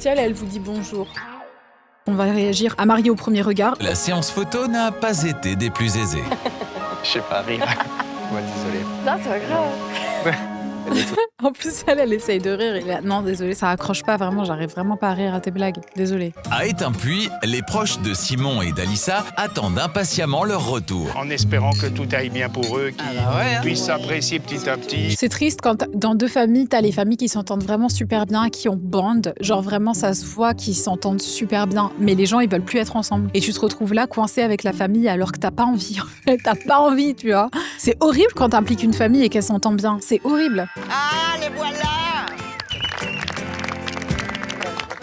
Si elle vous dit bonjour, on va réagir à marier au premier regard. La séance photo n'a pas été des plus aisées. Je sais pas rire. Ouais, désolé. Non, c'est pas grave. En plus, elle essaye de rire. Et là, non, désolé, ça accroche pas vraiment. J'arrive vraiment pas à rire à tes blagues. Désolé. À Étainpuis, les proches de Simon et d'Alissa attendent impatiemment leur retour. En espérant que tout aille bien pour eux, qu'ils puissent s'apprécier petit à petit. C'est triste quand dans deux familles, t'as les familles qui s'entendent vraiment super bien, qui ont bande. Genre vraiment, ça se voit qu'ils s'entendent super bien. Mais les gens, ils veulent plus être ensemble. Et tu te retrouves là, coincé avec la famille, alors que t'as pas envie. T'as pas envie, tu vois. C'est horrible quand t'impliques une famille et qu'elle s'entend bien. C'est horrible. Ah, les voilà!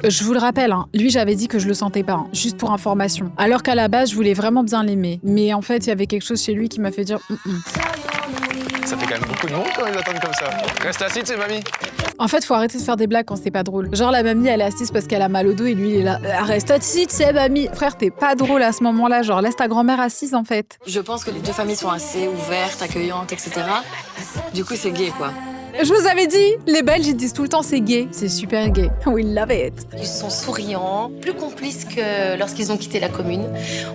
Je vous le rappelle, hein, lui j'avais dit que je le sentais pas, hein, juste pour information. Alors qu'à la base, je voulais vraiment bien l'aimer. Mais en fait, il y avait quelque chose chez lui qui m'a fait dire Ça fait quand même beaucoup de monde quand ils attendent comme ça. Reste assis, c'est mamie. En fait, faut arrêter de faire des blagues quand c'est pas drôle. Genre la mamie, elle est assise parce qu'elle a mal au dos et lui, il est là. Reste assise, c'est mamie. Frère, t'es pas drôle à ce moment-là. Genre, laisse ta grand-mère assise en fait. Je pense que les deux familles sont assez ouvertes, accueillantes, etc. Du coup, c'est gay, quoi. Je vous avais dit, les Belges, ils disent tout le temps c'est gay. C'est super gay. We love it. Ils sont souriants, plus complices que lorsqu'ils ont quitté la commune.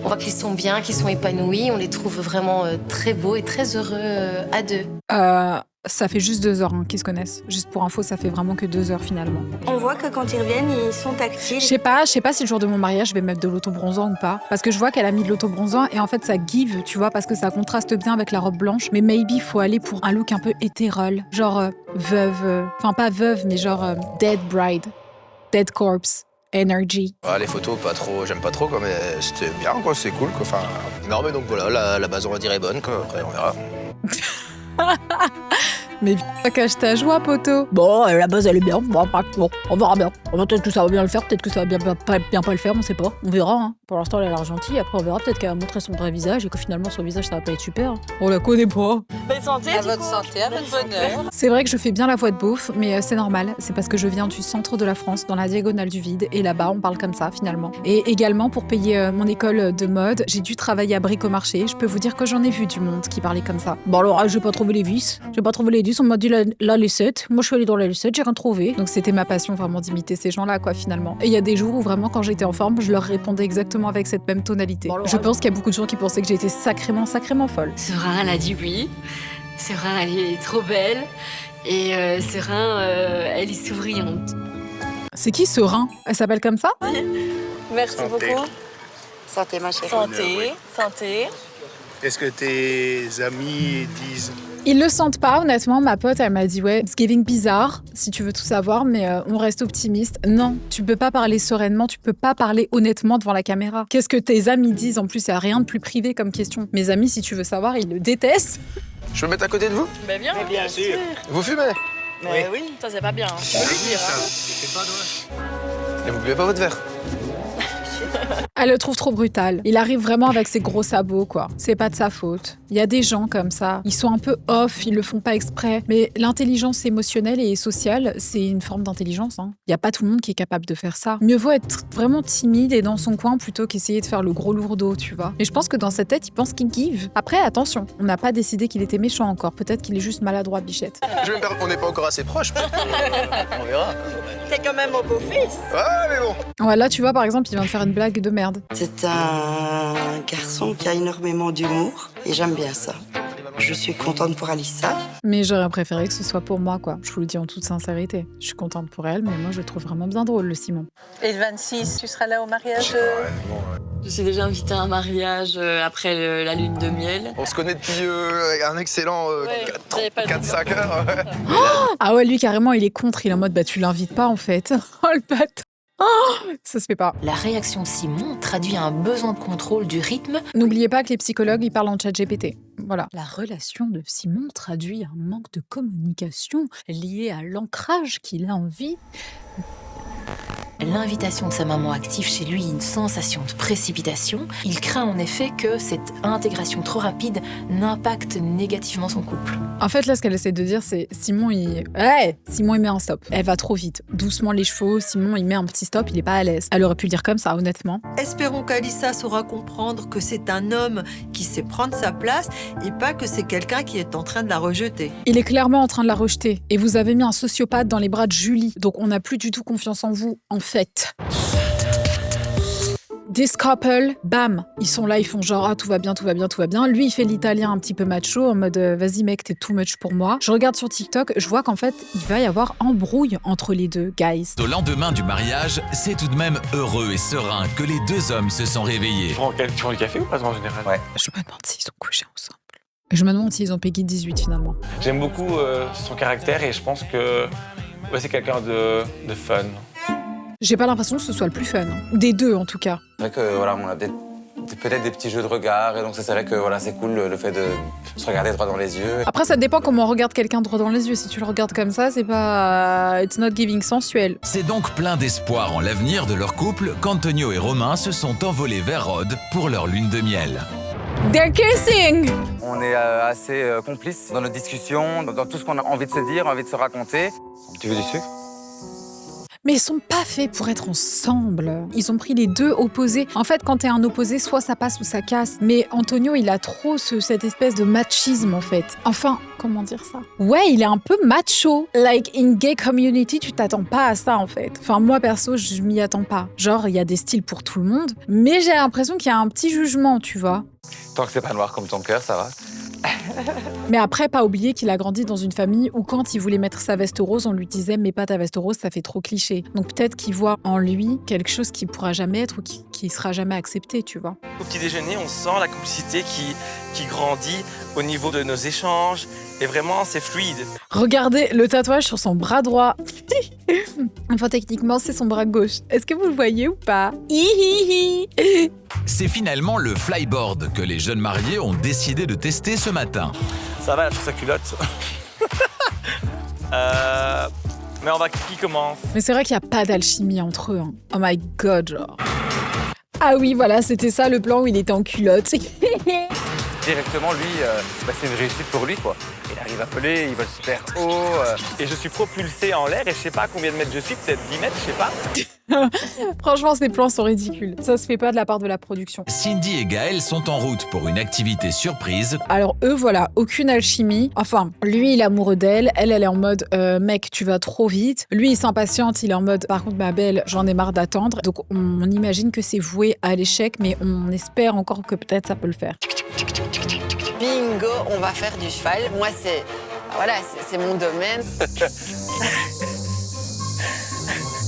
On voit qu'ils sont bien, qu'ils sont épanouis. On les trouve vraiment très beaux et très heureux à deux. Ça fait juste 2 heures qu'ils se connaissent. Juste pour info, ça fait vraiment que 2 heures finalement. On voit que quand ils reviennent, ils sont tactiles. Je sais pas si le jour de mon mariage, je vais mettre de l'autobronzant ou pas. Parce que je vois qu'elle a mis de l'autobronzant et en fait, ça give, tu vois, parce que ça contraste bien avec la robe blanche. Mais maybe, il faut aller pour un look un peu hétérole. Genre veuve. Enfin, pas veuve, mais genre dead bride. Dead corpse. Energy. Ah, les photos, pas trop, j'aime pas trop, quoi, mais c'était bien, quoi, c'est cool, quoi. Enfin, non, mais donc voilà, la base, on va dire, est bonne, quoi. Après, on verra. Mais cache ta joie, poteau. Bon, la base, elle est bien. Bon, on verra bien. Peut-être que ça va bien le faire, peut-être que ça va bien pas le faire, on sait pas. On verra. Hein. Pour l'instant, elle a l'air gentille. Après, on verra. Peut-être qu'elle va montrer son vrai visage et que finalement, son visage, ça va pas être super. On la connaît pas. Bonne santé, À votre santé, à votre bonheur. C'est vrai que je fais bien la voix de beauf, mais c'est normal. C'est parce que je viens du centre de la France, dans la diagonale du vide. Et là-bas, on parle comme ça, finalement. Et également, pour payer mon école de mode, j'ai dû travailler à Bricomarché. Je peux vous dire que j'en ai vu du monde qui parlait comme ça. Bon, alors, j'ai pas trouvé les vis. J'ai pas trouvé les vis. On m'a dit la laissette. Moi, je suis allée dans la laissette, j'ai rien trouvé. Donc, c'était ma passion, vraiment, d'imiter ces gens-là, quoi, finalement. Et il y a des jours où, vraiment, quand j'étais en forme, je leur répondais exactement avec cette même tonalité. Bon, je pense qu'il y a beaucoup de gens qui pensaient que j'étais sacrément folle. Serein, elle a dit oui. Serein, elle est trop belle. Et Serein, elle est souriante. C'est qui, Serein? Elle s'appelle comme ça? Merci Santé. beaucoup. Santé, ma chérie. Santé. Est-ce que tes amis disent... Ils le sentent pas, honnêtement. Ma pote, elle m'a dit ouais, it's giving bizarre, si tu veux tout savoir, mais on reste optimiste. Non, tu peux pas parler sereinement, tu peux pas parler honnêtement devant la caméra. Qu'est-ce que tes amis disent? En plus, il y a rien de plus privé comme question. Mes amis, si tu veux savoir, ils le détestent. Je peux me mettre à côté de vous? Ben bien, Bien sûr. Vous fumez? Mais oui, ça c'est pas bien. Je peux lui dire. Et vous buvez pas votre verre? Elle le trouve trop brutal. Il arrive vraiment avec ses gros sabots, quoi. C'est pas de sa faute. Il y a des gens comme ça. Ils sont un peu off, ils le font pas exprès. Mais l'intelligence émotionnelle et sociale, c'est une forme d'intelligence. Hein. Il y a pas tout le monde qui est capable de faire ça. Mieux vaut être vraiment timide et dans son coin plutôt qu'essayer de faire le gros lourdeau, tu vois. Et je pense que dans sa tête, il pense qu'il give. Après, attention, on n'a pas décidé qu'il était méchant encore. Peut-être qu'il est juste maladroit, Bichette. Je vais me perdre, on n'est pas encore assez proches. On verra. T'es quand même mon beau-fils. Ah, mais bon. Ouais, là, tu vois, par exemple, il vient de faire une blague de merde. C'est un garçon qui a énormément d'humour et j'aime bien ça. Je suis contente pour Alissa. Mais j'aurais préféré que ce soit pour moi, quoi. Je vous le dis en toute sincérité. Je suis contente pour elle, mais moi, je le trouve vraiment bien drôle, le Simon. Et le 26, tu seras là au mariage Je suis déjà invitée à un mariage après la lune de miel. On se connaît depuis un excellent j'avais pas 4-5 heures. Ah ouais, lui, carrément, il est contre. Il est en mode, bah, tu l'invites pas, en fait. Oh, le bâtard. Oh, ça se fait pas. La réaction de Simon traduit un besoin de contrôle du rythme. N'oubliez pas que les psychologues, ils parlent en chat GPT. Voilà. La relation de Simon traduit un manque de communication lié à l'ancrage qu'il a en vie. L'invitation de sa maman active chez lui une sensation de précipitation. Il craint en effet que cette intégration trop rapide n'impacte négativement son couple. En fait, là, ce qu'elle essaie de dire, c'est Simon, il met un stop. Elle va trop vite. Doucement les chevaux, Simon, il met un petit stop, il est pas à l'aise. Elle aurait pu le dire comme ça, honnêtement. Espérons qu'Alissa saura comprendre que c'est un homme qui sait prendre sa place et pas que c'est quelqu'un qui est en train de la rejeter. Il est clairement en train de la rejeter. Et vous avez mis un sociopathe dans les bras de Julie. Donc, on n'a plus du tout confiance en vous, en fait. fait. This couple, bam, ils sont là, ils font genre ah tout va bien, tout va bien, tout va bien. Lui il fait l'italien un petit peu macho en mode vas-y mec t'es too much pour moi. Je regarde sur TikTok, je vois qu'en fait il va y avoir embrouille entre les deux guys. Au lendemain du mariage, c'est tout de même heureux et serein que les deux hommes se sont réveillés. Tu prends du café ou pas en général? Ouais. Je me demande s'ils ont couché ensemble. Et je me demande s'ils ont Peggy 18 finalement. J'aime beaucoup son caractère et je pense que c'est quelqu'un de fun. J'ai pas l'impression que ce soit le plus fun, des deux en tout cas. C'est vrai que voilà, on a peut-être des petits jeux de regard et donc c'est vrai que voilà, c'est cool le fait de se regarder droit dans les yeux. Après ça dépend comment on regarde quelqu'un droit dans les yeux. Si tu le regardes comme ça, c'est pas it's not giving sensuel. C'est donc plein d'espoir en l'avenir de leur couple qu'Antonio et Romain se sont envolés vers Rhodes pour leur lune de miel. They're kissing! On est assez complices dans nos discussions, dans tout ce qu'on a envie de se dire, envie de se raconter. Tu veux du sucre? Mais ils sont pas faits pour être ensemble. Ils ont pris les deux opposés. En fait, quand t'es un opposé, soit ça passe ou ça casse. Mais Antonio, il a trop cette espèce de machisme, en fait. Enfin, comment dire ça? Ouais, il est un peu macho. Like, in gay community, tu t'attends pas à ça, en fait. Enfin, moi, perso, je m'y attends pas. Genre, il y a des styles pour tout le monde. Mais j'ai l'impression qu'il y a un petit jugement, tu vois. Tant que c'est pas noir comme ton cœur, ça va. Mais après, pas oublier qu'il a grandi dans une famille où quand il voulait mettre sa veste rose, on lui disait « mais pas ta veste rose, ça fait trop cliché ». Donc peut-être qu'il voit en lui quelque chose qui pourra jamais être ou qui sera jamais accepté, tu vois. Au petit déjeuner, on sent la complicité qui grandit au niveau de nos échanges et vraiment, c'est fluide. Regardez le tatouage sur son bras droit. Enfin, techniquement, c'est son bras gauche. Est-ce que vous le voyez ou pas? C'est finalement le flyboard que les jeunes mariés ont décidé de tester ce matin. Ça va, sur sa culotte. Mais on va qui commence? Mais c'est vrai qu'il n'y a pas d'alchimie entre eux. Hein. Oh my god, genre. Ah oui, voilà, c'était ça le plan où il était en culotte. Directement, lui, c'est une réussite pour lui, quoi. Il arrive à voler, il vole super haut. Et je suis propulsé en l'air et je sais pas combien de mètres je suis, peut-être 10 mètres, je sais pas. Franchement, ces plans sont ridicules. Ça se fait pas de la part de la production. Cindy et Gaël sont en route pour une activité surprise. Alors eux, voilà, aucune alchimie. Enfin, lui, il est amoureux d'elle. Elle est en mode mec, tu vas trop vite. Lui, il s'impatiente. Il est en mode par contre, ma belle, j'en ai marre d'attendre. Donc on imagine que c'est voué à l'échec, mais on espère encore que peut-être ça peut le faire. Bingo, on va faire du cheval. Moi, c'est mon domaine.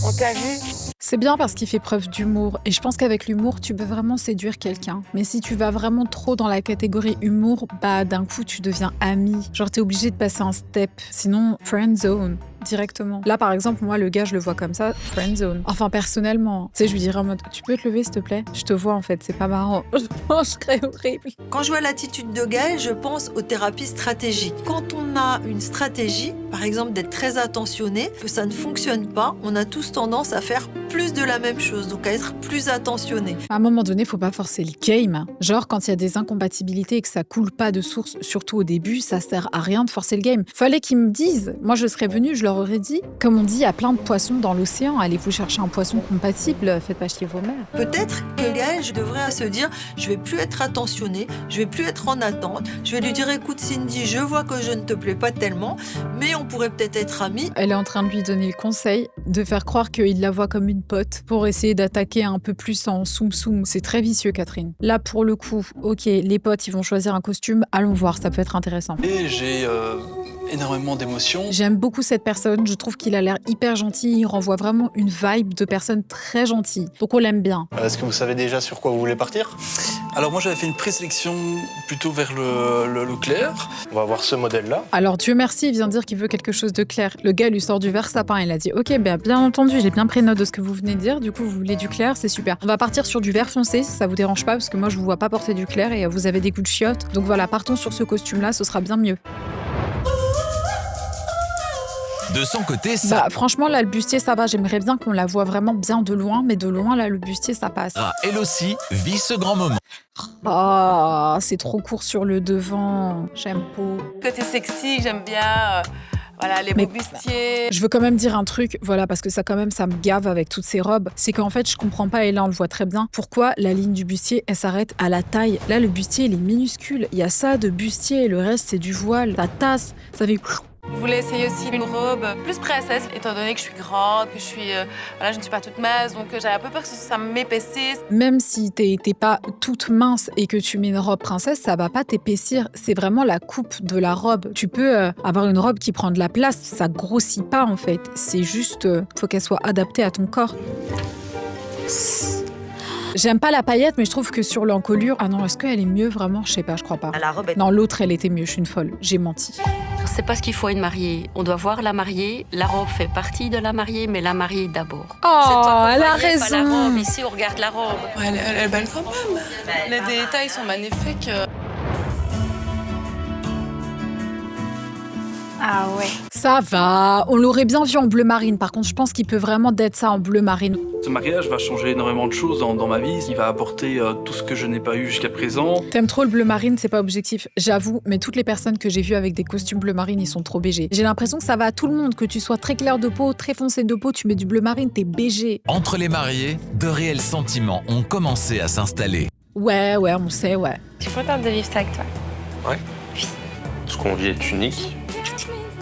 On t'a vu? C'est bien parce qu'il fait preuve d'humour. Et je pense qu'avec l'humour, tu peux vraiment séduire quelqu'un. Mais si tu vas vraiment trop dans la catégorie humour, bah d'un coup, tu deviens ami. Genre, t'es obligé de passer un step. Sinon, friend zone. Directement. Là, par exemple, moi, le gars, je le vois comme ça, friend zone. Enfin, personnellement, tu sais, je lui dirais en mode, tu peux te lever, s'il te plaît? Je te vois, en fait, c'est pas marrant. Je serais horrible. Quand je vois l'attitude de Gaël, je pense aux thérapies stratégiques. Quand on a une stratégie, par exemple d'être très attentionné, que ça ne fonctionne pas, on a tous tendance à faire plus de la même chose, donc à être plus attentionné. À un moment donné, faut pas forcer le game. Genre, quand il y a des incompatibilités et que ça coule pas de source, surtout au début, ça sert à rien de forcer le game. Fallait qu'ils me disent. Moi, je serais venue, je leur aurait dit, comme on dit, il y a plein de poissons dans l'océan, allez vous chercher un poisson compatible, faites pas chier vos mères. Peut-être que Gaël, je devrais se dire, je vais plus être attentionné, je vais plus être en attente, je vais lui dire, écoute Cindy, je vois que je ne te plais pas tellement, mais on pourrait peut-être être amis. Elle est en train de lui donner le conseil de faire croire qu'il la voit comme une pote pour essayer d'attaquer un peu plus en soum-soum. C'est très vicieux, Catherine. Là, pour le coup, ok, les potes, ils vont choisir un costume, allons voir, ça peut être intéressant. Et j'ai énormément d'émotions. J'aime beaucoup cette personne, je trouve qu'il a l'air hyper gentil, il renvoie vraiment une vibe de personne très gentille. Donc on l'aime bien. Est-ce que vous savez déjà sur quoi vous voulez partir? Alors moi j'avais fait une présélection plutôt vers le clair. On va voir ce modèle-là. Alors Dieu merci, il vient dire qu'il veut quelque chose de clair. Le gars lui sort du vert sapin, il a dit ok, bien entendu, j'ai bien pris note de ce que vous venez de dire, du coup vous voulez du clair, c'est super. On va partir sur du vert foncé, si ça vous dérange pas, parce que moi je vous vois pas porter du clair et vous avez des goûts de chiottes. Donc voilà, partons sur ce costume-là, ce sera bien mieux. De son côté, ça... Bah franchement là le bustier ça va, j'aimerais bien qu'on la voit vraiment bien de loin, mais de loin là le bustier ça passe. Elle aussi vit ce grand moment. Ah, c'est trop court sur le devant, j'aime pas. Côté sexy, j'aime bien... Voilà, les beaux bustiers. Je veux quand même dire un truc, voilà, parce que ça quand même, ça me gave avec toutes ces robes. C'est qu'en fait, je comprends pas, et là on le voit très bien, pourquoi la ligne du bustier, elle s'arrête à la taille. Là, le bustier, il est minuscule. Il y a ça de bustier, et le reste, c'est du voile. Ta tasse, ça fait... Je voulais essayer aussi une robe plus princesse, étant donné que je suis grande, que je ne suis pas toute mince, donc j'avais un peu peur que ça m'épaississe. Même si t'es pas toute mince et que tu mets une robe princesse, ça va pas t'épaissir. C'est vraiment la coupe de la robe. Tu peux avoir une robe qui prend de la place, ça grossit pas en fait. C'est juste, faut qu'elle soit adaptée à ton corps. J'aime pas la paillette, mais je trouve que sur l'encolure... Ah non, est-ce qu'elle est mieux vraiment? Je sais pas, je crois pas. La robe est... Non, l'autre, elle était mieux, je suis une folle. J'ai menti. C'est pas ce qu'il faut à une mariée. On doit voir la mariée. La robe fait partie de la mariée, mais la mariée d'abord. Oh, elle a Pas la raison. robe. Ici, on regarde la robe. Ouais, elle est belle quand même. Les détails sont magnifiques. Ah ouais. Ça va, on l'aurait bien vu en bleu marine. Par contre, je pense qu'il peut vraiment d'être ça en bleu marine. Ce mariage va changer énormément de choses dans ma vie. Il va apporter tout ce que je n'ai pas eu jusqu'à présent. T'aimes trop le bleu marine, c'est pas objectif, j'avoue, mais toutes les personnes que j'ai vues avec des costumes bleu marine, ils sont trop BG. J'ai l'impression que ça va à tout le monde, que tu sois très clair de peau, très foncé de peau, tu mets du bleu marine, t'es BG. Entre les mariés, de réels sentiments ont commencé à s'installer. Ouais, on sait, ouais. Je suis contente de vivre ça avec toi. Ouais. Ce qu'on vit est unique.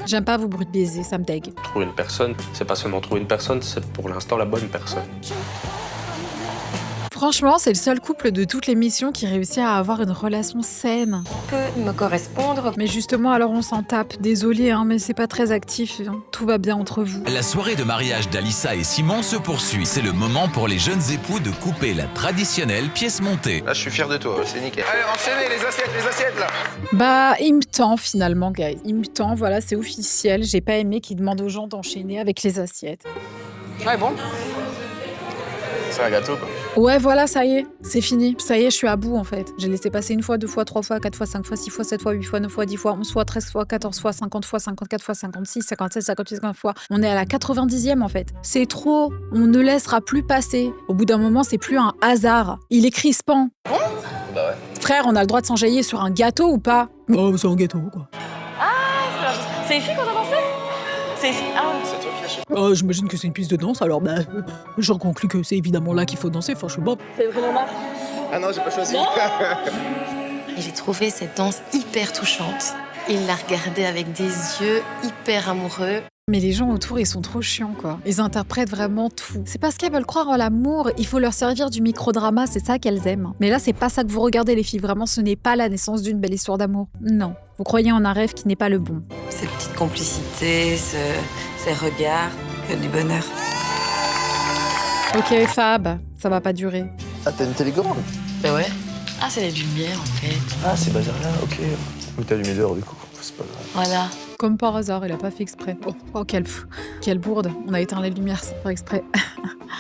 J'aime pas vos bruits de baiser, ça me dégue. Trouver une personne, c'est pas seulement trouver une personne, c'est pour l'instant la bonne personne. Franchement, c'est le seul couple de toutes les missions qui réussit à avoir une relation saine. Peut me correspondre. Mais justement, alors on s'en tape. Désolée, hein, mais c'est pas très actif. Hein. Tout va bien entre vous. La soirée de mariage d'Alissa et Simon se poursuit. C'est le moment pour les jeunes époux de couper la traditionnelle pièce montée. Là, je suis fier de toi, c'est nickel. Allez, enchaînez les assiettes là. Bah, il me tend finalement, guys. Il me tend, voilà, c'est officiel. J'ai pas aimé qu'il demande aux gens d'enchaîner avec les assiettes. Ouais, bon. C'est un gâteau, quoi. Ouais, voilà, ça y est, c'est fini. Ça y est, je suis à bout, en fait. J'ai laissé passer 1 fois, 2 fois, 3 fois, 4 fois, 5 fois, 6 fois, 7 fois, 8 fois, 9 fois, 10 fois, 11 fois, 13 fois, 14 fois, 50 fois, 54 fois, 56, 57, 58, 50 fois. On est à la 90e, en fait. C'est trop. On ne laissera plus passer. Au bout d'un moment, c'est plus un hasard. Il est crispant. Bah ouais. Frère, on a le droit de s'enjailler sur un gâteau ou pas? Oh, c'est un gâteau, quoi. Ah, c'est ici qu'on a dansé? C'est ici. Ah oui. C'est toi qui as acheté. Oh, j'imagine que c'est une piste de danse, alors bah, j'en conclus que c'est évidemment là qu'il faut danser. Enfin, je sais pas. C'est vraiment marre. Ah non, j'ai pas choisi. Et j'ai trouvé cette danse hyper touchante. Il la regardait avec des yeux hyper amoureux. Mais les gens autour, ils sont trop chiants, quoi. Ils interprètent vraiment tout. C'est parce qu'elles veulent croire en l'amour, il faut leur servir du microdrama, c'est ça qu'elles aiment. Mais là, c'est pas ça que vous regardez, les filles. Vraiment, ce n'est pas la naissance d'une belle histoire d'amour. Non. Vous croyez en un rêve qui n'est pas le bon. Cette petite complicité, ces regards, que du bonheur. Ok, Fab, ça va pas durer. Ah, t'as une télécommande? Bah ouais. Ah, c'est les lumières, en fait. Ah, c'est bazar là, ok. Ou t'as allumé dehors, du coup. C'est pas grave. Voilà. Comme par hasard, elle a pas fait exprès. Oh, quelle bourde. On a éteint les lumières sans faire exprès.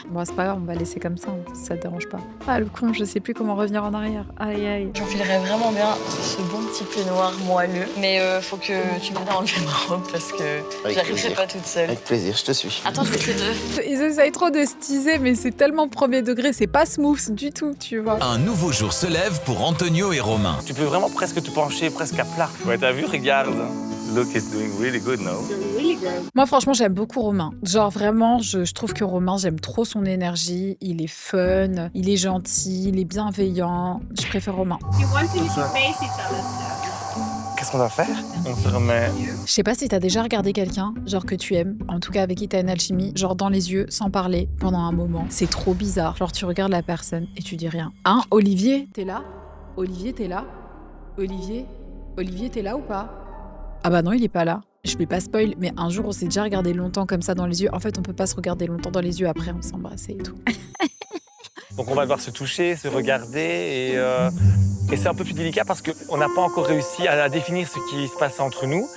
Bon, c'est pas grave, on va laisser comme ça, hein, si ça te dérange pas. Ah, le con, je sais plus comment revenir en arrière. Aïe, aïe. J'enfilerais vraiment bien ce bon petit peignoir moelleux. Mais faut que tu m'aides à enlever ma robe parce que j'arriverai pas toute seule. Avec plaisir, je te suis. Attends, je vais essayer de... Ils essayent trop de se teaser, mais c'est tellement premier degré, c'est pas smooth du tout, tu vois. Un nouveau jour se lève pour Antonio et Romain. Tu peux vraiment presque te pencher presque à plat. Ouais, t'as vu, regarde. Look is doing really good now. Moi, franchement, j'aime beaucoup Romain. Genre, vraiment, je trouve que Romain, j'aime trop son énergie. Il est fun, il est gentil, il est bienveillant. Je préfère Romain. Qu'est-ce qu'on va faire? On se remet... Je sais pas si t'as déjà regardé quelqu'un, genre que tu aimes, en tout cas avec qui t'as une alchimie, genre dans les yeux, sans parler, pendant un moment. C'est trop bizarre. Genre, tu regardes la personne et tu dis rien. Hein, Olivier, t'es là? Olivier, t'es là? Olivier, t'es là ou pas? Ah bah non, il est pas là. Je vais pas spoil, mais un jour, on s'est déjà regardé longtemps comme ça dans les yeux. En fait, on peut pas se regarder longtemps dans les yeux après, on s'embrasser et tout. Donc on va devoir se toucher, se regarder et c'est un peu plus délicat parce qu'on n'a pas encore réussi à définir ce qui se passe entre nous.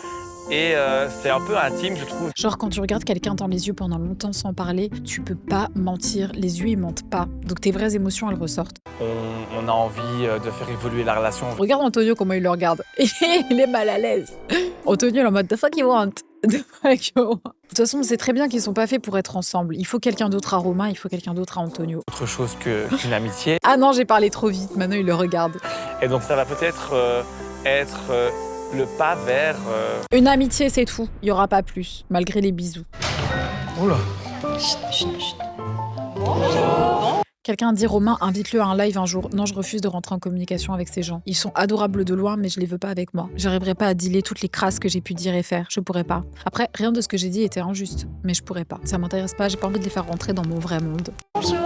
Et c'est un peu intime, je trouve. Genre, quand tu regardes quelqu'un dans les yeux pendant longtemps sans parler, tu peux pas mentir. Les yeux, ils mentent pas. Donc tes vraies émotions, elles ressortent. On a envie de faire évoluer la relation. Regarde Antonio, comment il le regarde. Il est mal à l'aise. Antonio, il est en mode « the fuck you want ?» The fuck you want. De toute façon, c'est très bien qu'ils sont pas faits pour être ensemble. Il faut quelqu'un d'autre à Romain, il faut quelqu'un d'autre à Antonio. Autre chose qu'une amitié. Ah non, j'ai parlé trop vite. Maintenant, il le regarde. Et donc ça va peut-être être... le pas vers... Une amitié, c'est tout. Il y aura pas plus, malgré les bisous. Oula. Quelqu'un a dit Romain, invite-le à un live un jour. Non, je refuse de rentrer en communication avec ces gens. Ils sont adorables de loin, mais je les veux pas avec moi. J'arriverai pas à dealer toutes les crasses que j'ai pu dire et faire. Je pourrais pas. Après, rien de ce que j'ai dit était injuste, mais je pourrais pas. Ça m'intéresse pas, j'ai pas envie de les faire rentrer dans mon vrai monde. Bonjour.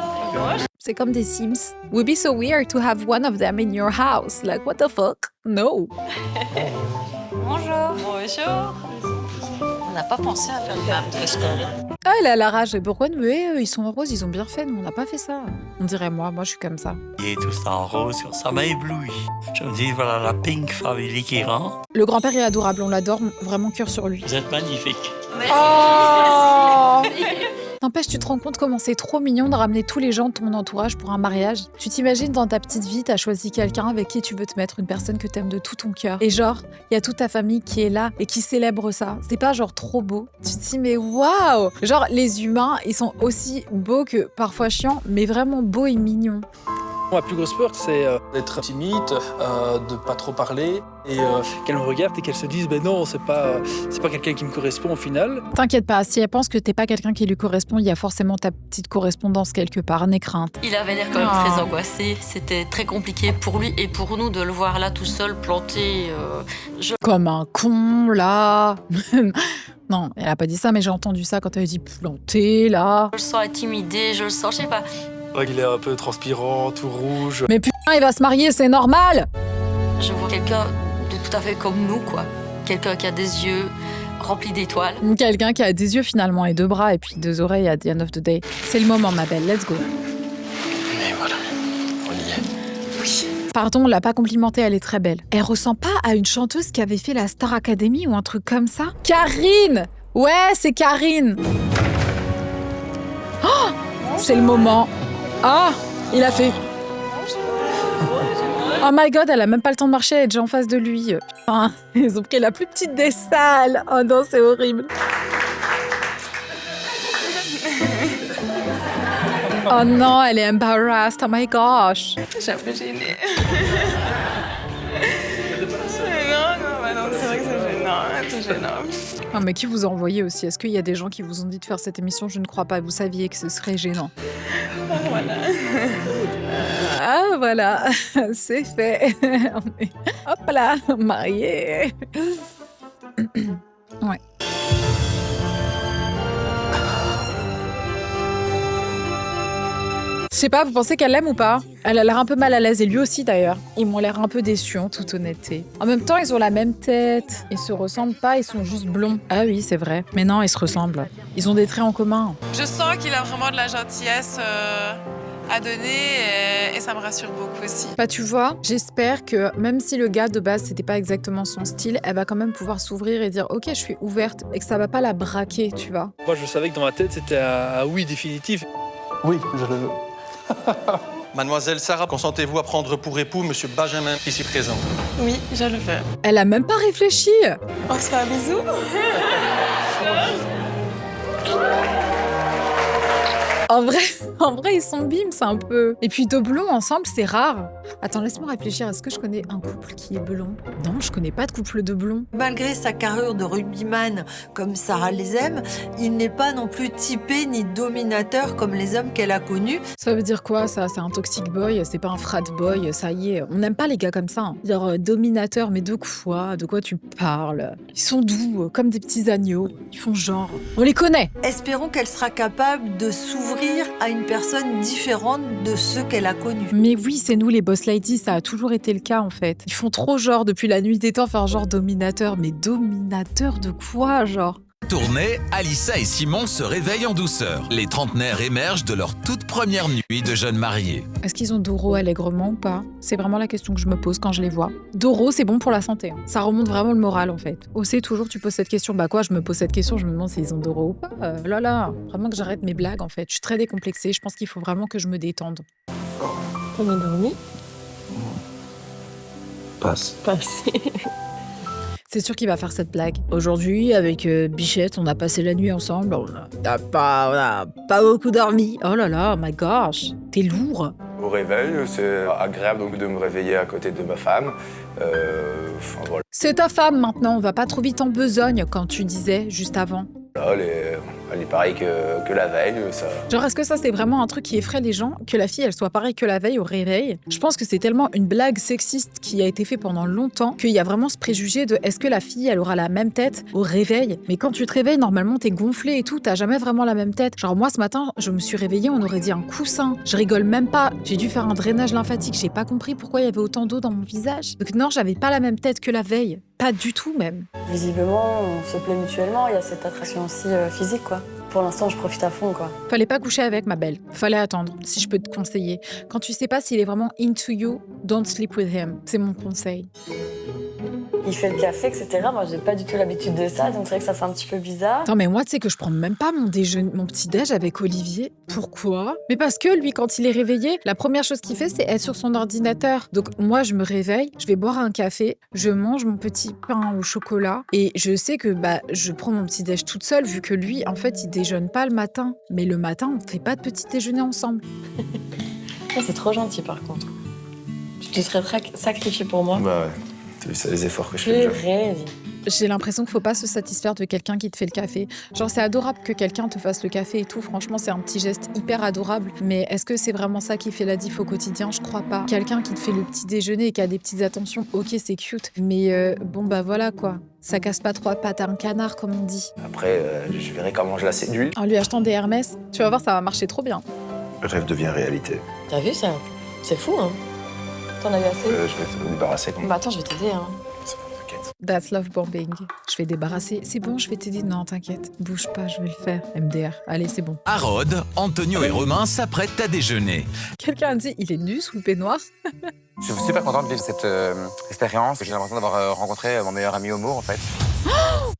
C'est comme des Sims. Would be so weird to have one of them in your house. Like, what the fuck? No. Bonjour. Bonjour. On n'a pas pensé à faire le même dress code. Ah, elle a la rage. Et pourquoi nous, ils sont en rose, ils ont bien fait. Nous, on n'a pas fait ça. On dirait moi je suis comme ça. Il est tout en rose, ça m'a ébloui. Je me dis, voilà la Pink Family qui rentre. Le grand-père est adorable, on l'adore, vraiment cœur sur lui. Vous êtes magnifique. Oh. N'empêche, tu te rends compte comment c'est trop mignon de ramener tous les gens de ton entourage pour un mariage. Tu t'imagines dans ta petite vie, t'as choisi quelqu'un avec qui tu veux te mettre, une personne que t'aimes de tout ton cœur. Et genre, il y a toute ta famille qui est là et qui célèbre ça. C'est pas genre trop beau. Tu te dis mais waouh. Genre les humains, ils sont aussi beaux que parfois chiants, mais vraiment beaux et mignons. Ma plus grosse peur, c'est d'être timide, de pas trop parler et qu'elle me regarde et qu'elle se dise ben non, c'est pas quelqu'un qui me correspond au final. T'inquiète pas, si elle pense que t'es pas quelqu'un qui lui correspond, il y a forcément ta petite correspondance quelque part, n'aie crainte. Il avait l'air quand même très angoissé. C'était très compliqué pour lui et pour nous de le voir là tout seul planté. Comme un con là. Non, elle a pas dit ça, mais j'ai entendu ça quand elle a dit planté là. Je le sens intimidé, je le sens, je sais pas. Il est un peu transpirant, tout rouge. Mais putain, il va se marier, c'est normal. Je vois quelqu'un de tout à fait comme nous, quoi. Quelqu'un qui a des yeux remplis d'étoiles. Quelqu'un qui a des yeux finalement et deux bras et puis deux oreilles à the end of the day. C'est le moment, ma belle, let's go. Mais voilà, on y est. Oui. Pardon, on l'a pas complimentée, elle est très belle. Elle ressemble pas à une chanteuse qui avait fait la Star Academy ou un truc comme ça? Karine! Ouais, c'est Karine! Oh, c'est le moment. Ah, il a fait. Oh my god, elle a même pas le temps de marcher, elle est déjà en face de lui. Putain, ils ont pris la plus petite des salles. Oh non, c'est horrible. Oh non, elle est embarrassed. Oh my gosh. Je suis un peu gênée. Non, c'est vrai que c'est gênant. Ah, mais qui vous a envoyé aussi? Est-ce qu'il y a des gens qui vous ont dit de faire cette émission? Je ne crois pas. Vous saviez que ce serait gênant. Voilà. Ah, voilà. C'est fait. Hop là, mariés. Ouais. Je sais pas, vous pensez qu'elle l'aime ou pas? Elle a l'air un peu mal à l'aise, et lui aussi d'ailleurs. Ils m'ont l'air un peu déçus, en toute honnêteté. En même temps, ils ont la même tête. Ils se ressemblent pas, ils sont juste blonds. Ah oui, c'est vrai. Mais non, ils se ressemblent. Ils ont des traits en commun. Je sens qu'il a vraiment de la gentillesse à donner et ça me rassure beaucoup aussi. Bah tu vois, j'espère que même si le gars de base c'était pas exactement son style, elle va quand même pouvoir s'ouvrir et dire ok, je suis ouverte et que ça va pas la braquer, tu vois. Moi, je savais que dans ma tête, c'était un oui définitif. Oui, je le veux. Mademoiselle Sarah, consentez-vous à prendre pour époux Monsieur Benjamin, ici présent? Oui, je le fais. Elle a même pas réfléchi. On se fait un bisou. En vrai, ils sont bims un peu. Et puis deux blonds ensemble, c'est rare. Attends, laisse-moi réfléchir. Est-ce que je connais un couple qui est blond? Non, je connais pas de couple de blonds. Malgré sa carrure de rugbyman comme Sarah les aime, il n'est pas non plus typé ni dominateur comme les hommes qu'elle a connus. Ça veut dire quoi ça? C'est un toxic boy, c'est pas un frat boy, ça y est. On n'aime pas les gars comme ça. Hein. Genre dominateur, mais de quoi? De quoi tu parles? Ils sont doux, comme des petits agneaux. Ils font genre. On les connaît. Espérons qu'elle sera capable de s'ouvrir à une personne différente de ceux qu'elle a connus. Mais oui, c'est nous les boss ladies, ça a toujours été le cas en fait. Ils font trop genre depuis la nuit des temps faire genre dominateur. Mais dominateur de quoi genre? Tournée, Alissa et Simon se réveillent en douceur. Les trentenaires émergent de leur toute première nuit de jeunes mariés. Est-ce qu'ils ont Doro allègrement ou pas? C'est vraiment la question que je me pose quand je les vois. Doro, c'est bon pour la santé. Hein. Ça remonte vraiment le moral en fait. Osez toujours, tu poses cette question. Bah quoi, je me pose cette question, je me demande s'ils ont Doro ou pas. Là, vraiment que j'arrête mes blagues en fait. Je suis très décomplexée, je pense qu'il faut vraiment que je me détende. T'as bien dormi? Passe. C'est sûr qu'il va faire cette blague. Aujourd'hui, avec Bichette, on a passé la nuit ensemble. On a pas beaucoup dormi. Oh là là, my gosh, t'es lourd. Au réveil, c'est agréable donc de me réveiller à côté de ma femme. Voilà. C'est ta femme maintenant, on va pas trop vite en besogne, quand tu disais juste avant. Là, elle est pareille que la veille, ça... Genre, est-ce que ça, c'est vraiment un truc qui effraie les gens? Que la fille, elle soit pareille que la veille au réveil? Je pense que c'est tellement une blague sexiste qui a été faite pendant longtemps qu'il y a vraiment ce préjugé de est-ce que la fille, elle aura la même tête au réveil? Mais quand tu te réveilles, normalement, t'es gonflé et tout, t'as jamais vraiment la même tête. Genre, moi, ce matin, je me suis réveillée, on aurait dit un coussin. Je rigole même pas. J'ai dû faire un drainage lymphatique. J'ai pas compris pourquoi il y avait autant d'eau dans mon visage. Donc non, j'avais pas la même tête que la veille. Pas du tout, même. Visiblement, on se plaît mutuellement, il y a cette attraction aussi physique, quoi. Pour l'instant, je profite à fond, quoi. Fallait pas coucher avec, ma belle. Fallait attendre, si je peux te conseiller. Quand tu sais pas s'il est vraiment into you, don't sleep with him. C'est mon conseil. Il fait le café, etc. Moi, j'ai pas du tout l'habitude de ça, donc c'est vrai que ça fait un petit peu bizarre. Attends, mais moi, tu sais que je prends même pas mon petit-déj avec Olivier. Pourquoi? Mais parce que lui, quand il est réveillé, la première chose qu'il fait, c'est être sur son ordinateur. Donc moi, je me réveille, je vais boire un café, je mange mon petit pain au chocolat et je sais que je prends mon petit-déj toute seule vu que lui, en fait, il déjeune pas le matin. Mais le matin, on fait pas de petit déjeuner ensemble. Ça, c'est trop gentil, par contre. Tu te serais sacrifié pour moi. Bah ouais. T'as vu ça, les efforts que je fais déjà. J'ai l'impression qu'il faut pas se satisfaire de quelqu'un qui te fait le café. Genre, c'est adorable que quelqu'un te fasse le café et tout. Franchement, c'est un petit geste hyper adorable. Mais est-ce que c'est vraiment ça qui fait la diff au quotidien? Je crois pas. Quelqu'un qui te fait le petit déjeuner et qui a des petites attentions, ok, c'est cute. Mais voilà quoi. Ça casse pas trois pattes à un canard, comme on dit. Après, je verrai comment je la séduis. En lui achetant des Hermès, tu vas voir, ça va marcher trop bien. Le rêve devient réalité. T'as vu ça? C'est fou, hein? T'en as eu assez? Je vais te débarrasser. Bah attends, je vais t'aider, hein. That's love bombing. Je vais débarrasser. C'est bon, je vais t'aider. Non, t'inquiète. Bouge pas, je vais le faire. MDR. Allez, c'est bon. À Rhodes, Antonio et Romain s'apprêtent à déjeuner. Quelqu'un a dit, il est nu sous le peignoir. Je suis super contente de vivre cette expérience. J'ai l'impression d'avoir rencontré mon meilleur ami homo, en fait.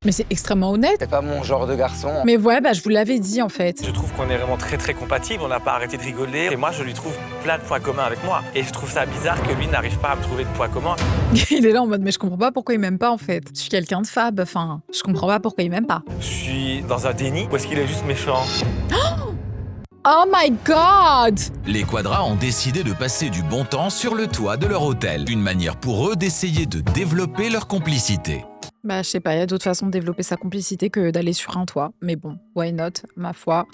Mais c'est extrêmement honnête. C'est pas mon genre de garçon. Mais ouais, je vous l'avais dit en fait. Je trouve qu'on est vraiment très très compatibles, on n'a pas arrêté de rigoler. Et moi, je lui trouve plein de points communs avec moi. Et je trouve ça bizarre que lui n'arrive pas à me trouver de points communs. Il est là en mode, mais je comprends pas pourquoi il m'aime pas en fait. Je suis quelqu'un de fab, enfin, je comprends pas pourquoi il m'aime pas. Je suis dans un déni ou est-ce qu'il est juste méchant? Oh my god! Les Quadras ont décidé de passer du bon temps sur le toit de leur hôtel. Une manière pour eux d'essayer de développer leur complicité. Je sais pas, il y a d'autres façons de développer sa complicité que d'aller sur un toit. Mais bon, why not, ma foi.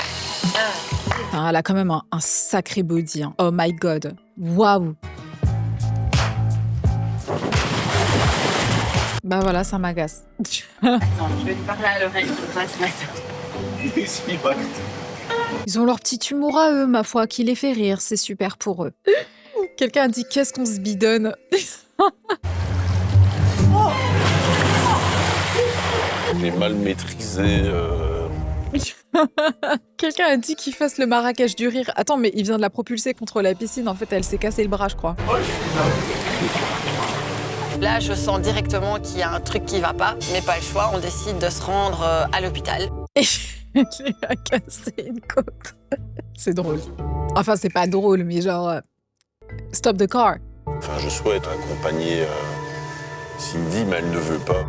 Elle a quand même un sacré body. Hein. Oh my god. Waouh! Voilà, ça m'agace. Attends, je vais te parler à l'oreille. Ils ont leur petit humour à eux, ma foi, qui les fait rire. C'est super pour eux. Quelqu'un a dit qu'est-ce qu'on se bidonne. J'ai mal maîtrisé. Quelqu'un a dit qu'il fasse le Marrakech du rire. Attends, mais il vient de la propulser contre la piscine. En fait, elle s'est cassé le bras, je crois. Là, je sens directement qu'il y a un truc qui va pas, mais pas le choix. On décide de se rendre à l'hôpital. Et elle a cassé une côte. C'est drôle. Enfin, c'est pas drôle, mais genre... stop the car. Enfin, je souhaite accompagner Cindy, mais elle ne veut pas.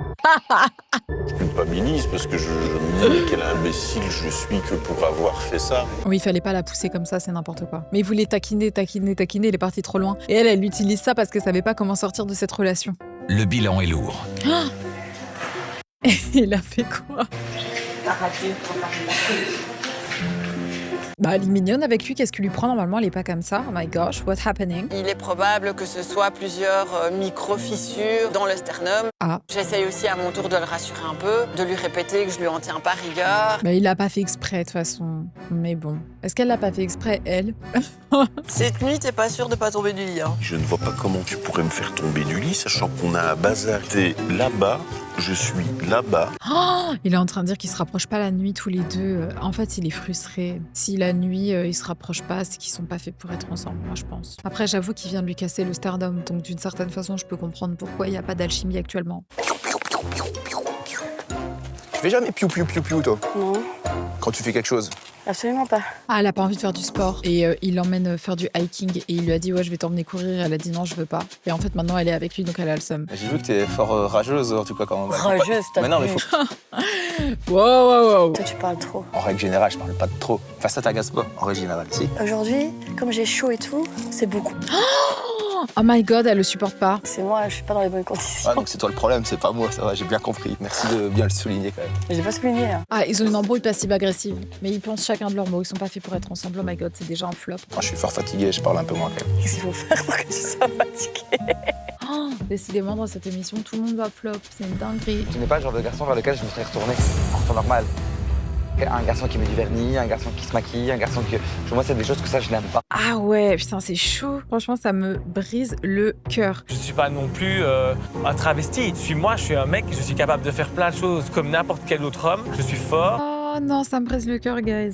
Je culpabilise parce que je me dis mais quel imbécile je suis que pour avoir fait ça. Oui, il fallait pas la pousser comme ça, c'est n'importe quoi. Mais il voulait taquiner, il est parti trop loin. Et elle utilise ça parce qu'elle savait pas comment sortir de cette relation. Le bilan est lourd. Et il a fait quoi? Elle est mignonne avec lui, qu'est-ce qu'il lui prend normalement? Elle est pas comme ça. Oh my gosh, what's happening? Il est probable que ce soit plusieurs micro-fissures dans le sternum. Ah. J'essaye aussi à mon tour de le rassurer un peu, de lui répéter que je lui en tiens pas rigueur. Il l'a pas fait exprès de toute façon. Mais bon, est-ce qu'elle l'a pas fait exprès, elle? Cette nuit, t'es pas sûr de pas tomber du lit, hein? Je ne vois pas comment tu pourrais me faire tomber du lit, sachant qu'on a un bazar. T'es là-bas, je suis là-bas. Oh, il est en train de dire qu'ils se rapprochent pas la nuit tous les deux. En fait, il est frustré. Si la nuit, ils se rapprochent pas, c'est qu'ils sont pas faits pour être ensemble, moi je pense. Après, j'avoue qu'il vient de lui casser le sternum, donc d'une certaine façon, je peux comprendre pourquoi il n'y a pas d'alchimie actuellement. Tu fais jamais piou piou piou piou, toi? Non, Quand tu fais quelque chose? absolument pas. Ah, elle a pas envie de faire du sport. Et il l'emmène faire du hiking. Et il lui a dit, ouais, je vais t'emmener courir. Elle a dit, non, je veux pas. Et en fait, maintenant, elle est avec lui, donc elle a le seum. J'ai vu que t'es fort rageuse, en tout cas, quand... Rageuse, t'as Mais non, mais faut... Wow. Toi, tu parles trop. En règle générale, je parle pas de trop. Enfin, ça t'agace pas, en règle générale, si. Aujourd'hui, comme j'ai chaud et tout, c'est beaucoup. Oh my god, elle le supporte pas. C'est moi, je suis pas dans les bonnes conditions. Ah, donc c'est toi le problème, c'est pas moi, ça va, j'ai bien compris. Merci de bien le souligner quand même. J'ai pas souligné. Hein. Ah, ils ont une embrouille passive-agressive. Mais ils pensent chacun de leurs mots. Ils sont pas faits pour être ensemble. Oh my god, c'est déjà un flop. Moi, je suis fort fatigué, je parle un peu moins quand même. Qu'est-ce qu'il faut faire pour que tu sois fatigué? Oh, décidément, dans cette émission, tout le monde va flop. C'est une dinguerie. Tu n'es pas le genre de garçon vers lequel je me serais retourné en temps normal. Un garçon qui met du vernis, un garçon qui se maquille, un garçon qui... Moi, c'est des choses que ça, je n'aime pas. Ah ouais, putain, c'est chaud. Franchement, ça me brise le cœur. Je suis pas non plus un travesti. Je suis un mec, je suis capable de faire plein de choses comme n'importe quel autre homme. Je suis fort. Oh non, ça me brise le cœur, guys.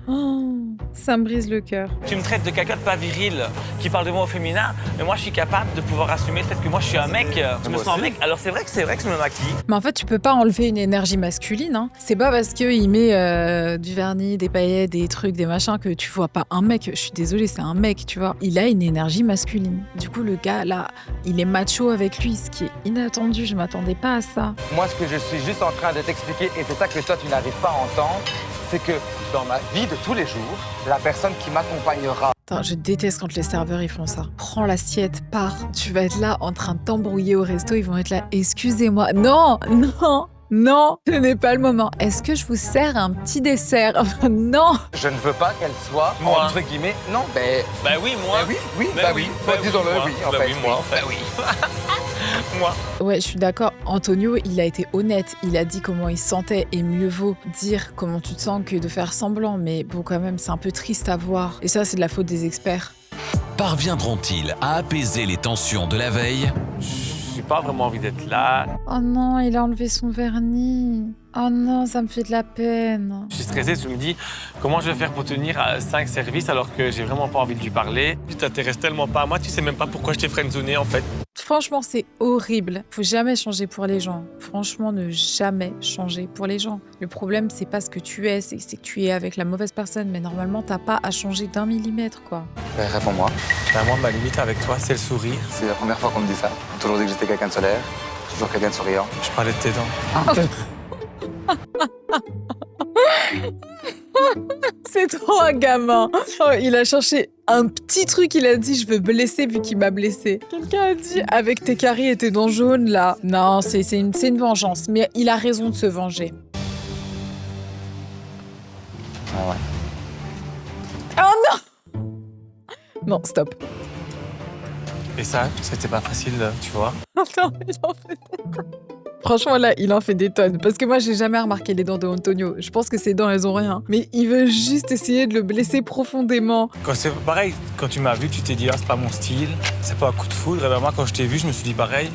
Oh, ça me brise le cœur. Tu me traites de quelqu'un de pas viril, qui parle de moi au féminin, mais moi je suis capable de pouvoir assumer le fait que moi je suis un mec, je me sens un mec. Alors c'est vrai que je me maquille. Mais en fait, tu peux pas enlever une énergie masculine. Hein. C'est pas parce qu'il met du vernis, des paillettes, des trucs, des machins que tu vois pas un mec. Je suis désolée, c'est un mec, tu vois. Il a une énergie masculine. Du coup, le gars là, il est macho avec lui, ce qui est inattendu. Je m'attendais pas à ça. Moi, ce que je suis juste en train de t'expliquer, et c'est ça que toi tu n'arrives pas à entendre, c'est que dans ma vie de tous les jours, la personne qui m'accompagnera... Attends, je déteste quand les serveurs ils font ça. Prends l'assiette, pars. Tu vas être là en train de t'embrouiller au resto, ils vont être là. Excusez-moi. Non, non, non, ce n'est pas le moment. Est-ce que je vous sers un petit dessert? Non. Je ne veux pas qu'elle soit, moi. Entre guillemets, non, Bah oui, moi. Bah oui, disons-le, oui, en fait. Moi, en fait. Oui. Moi. Ouais, je suis d'accord. Antonio, il a été honnête. Il a dit comment il se sentait. Et mieux vaut dire comment tu te sens que de faire semblant. Mais bon, quand même, c'est un peu triste à voir. Et ça, c'est de la faute des experts. Parviendront-ils à apaiser les tensions de la veille? J'ai pas vraiment envie d'être là. Oh non, il a enlevé son vernis. Oh non, ça me fait de la peine. Je suis stressé, je me dis comment je vais faire pour tenir 5 services alors que j'ai vraiment pas envie de lui parler. Tu t'intéresses tellement pas à moi, tu sais même pas pourquoi je t'ai friendzoné en fait. Franchement, c'est horrible. Faut jamais changer pour les gens. Franchement, ne jamais changer pour les gens. Le problème, c'est pas ce que tu es, c'est que tu es avec la mauvaise personne. Mais normalement, t'as pas à changer d'1 millimètre, quoi. Réponds-moi. Moi, ma limite avec toi, c'est le sourire. C'est la première fois qu'on me dit ça. J'ai toujours dit que j'étais quelqu'un de solaire, toujours quelqu'un de souriant. Je parlais de tes dents. C'est trop un gamin. Oh, il a cherché un petit truc, il a dit je veux blesser vu qu'il m'a blessé. Quelqu'un a dit avec tes caries et tes dents jaunes là. Non, c'est une vengeance, mais il a raison de se venger. Ah ouais. Oh non. Non, stop. Et ça, c'était pas facile, tu vois. Attends, il en fait des tonnes. Franchement, là, il en fait des tonnes. Parce que moi, j'ai jamais remarqué les dents de Antonio. Je pense que ses dents, elles ont rien. Mais il veut juste essayer de le blesser profondément. Quand c'est pareil, quand tu m'as vu, tu t'es dit, ah, c'est pas mon style, c'est pas un coup de foudre. Et ben moi, quand je t'ai vu, je me suis dit, pareil,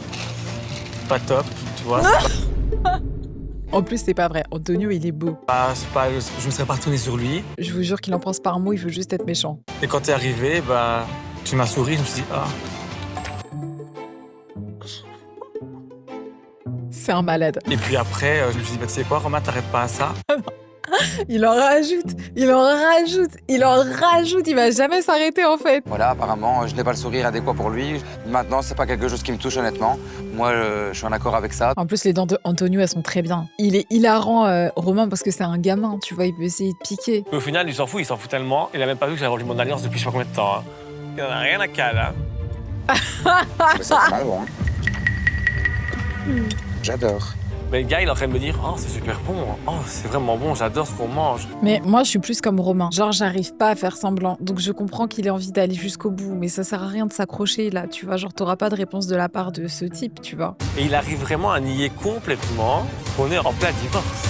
pas top, tu vois. En plus, c'est pas vrai. Antonio, il est beau. Je me serais pas retourné sur lui. Je vous jure qu'il en pense par un mot, il veut juste être méchant. Et quand t'es arrivé, bah, tu m'as souri, je me suis dit, ah. C'est un malade. Et puis après, je me suis dit, bah, tu sais quoi, Romain, t'arrêtes pas à ça. Il en rajoute, il va jamais s'arrêter en fait. Voilà, apparemment, je n'ai pas le sourire adéquat pour lui. Maintenant, c'est pas quelque chose qui me touche honnêtement. Moi, je suis en accord avec ça. En plus, les dents de Antonio, elles sont très bien. Il est hilarant, Romain, parce que c'est un gamin, tu vois, il peut essayer de piquer. Au final, il s'en fout tellement. Il a même pas vu que j'avais vendu mon alliance depuis je sais pas combien de temps. Hein. Il en a rien à caler. Hein. Mais c'est pas mal, bon. J'adore. Mais le gars, il est en train de me dire, oh, c'est super bon, oh, c'est vraiment bon, j'adore ce qu'on mange. Mais moi, je suis plus comme Romain. Genre, j'arrive pas à faire semblant. Donc, je comprends qu'il ait envie d'aller jusqu'au bout. Mais ça sert à rien de s'accrocher, là. Tu vois, genre, t'auras pas de réponse de la part de ce type, tu vois. Et il arrive vraiment à nier complètement qu'on est en plein divorce.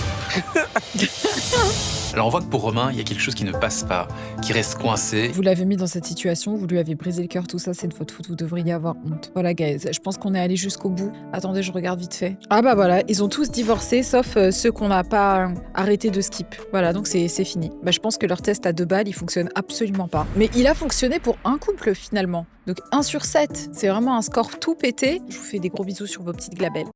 Alors on voit que pour Romain, il y a quelque chose qui ne passe pas, qui reste coincé. Vous l'avez mis dans cette situation, vous lui avez brisé le cœur, tout ça, c'est de votre faute, vous devriez avoir honte. Voilà, guys, je pense qu'on est allé jusqu'au bout. Attendez, je regarde vite fait. Ah bah voilà, ils ont tous divorcé, sauf ceux qu'on n'a pas arrêté de skip. Voilà, donc c'est fini. Bah je pense que leur test à 2 balles, il fonctionne absolument pas. Mais il a fonctionné pour un couple, finalement. Donc 1 sur 7, c'est vraiment un score tout pété. Je vous fais des gros bisous sur vos petites glabelles.